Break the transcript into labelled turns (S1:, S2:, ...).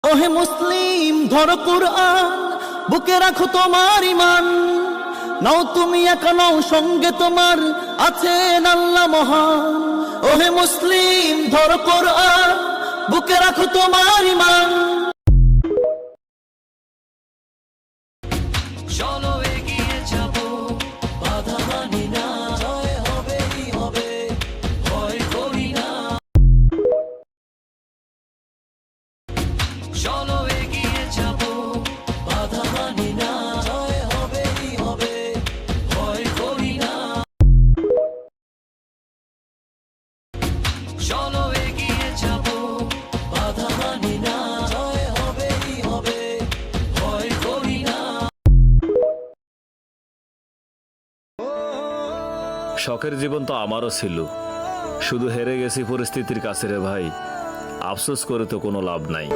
S1: ওহে মুসলিম ধরো কুরআন, বুকে রাখো তোমার ঈমান। নাও তুমি একা নও, সঙ্গে তোমার আছেন আল্লাহ মহান। ওহে মুসলিম ধরো কুরআন, বুকে রাখো তোমার ঈমান। চলো এগিয়ে যাবো, বাধা মানি না, জয় হবেই হবে, ভয় করি না। চলো এগিয়ে যাবো, বাধা মানি না, জয় হবেই হবে, ভয় করি না। চলো এগিয়ে যাবো, বাধা মানি না, জয় হবেই হবে, ভয় করি না।
S2: শখের জীবন তো আমারও ছিল, শুধু হেরে গেছি পরিস্থিতির কাছে রে ভাই। আফসোস করে তো কোনো লাভ নাই।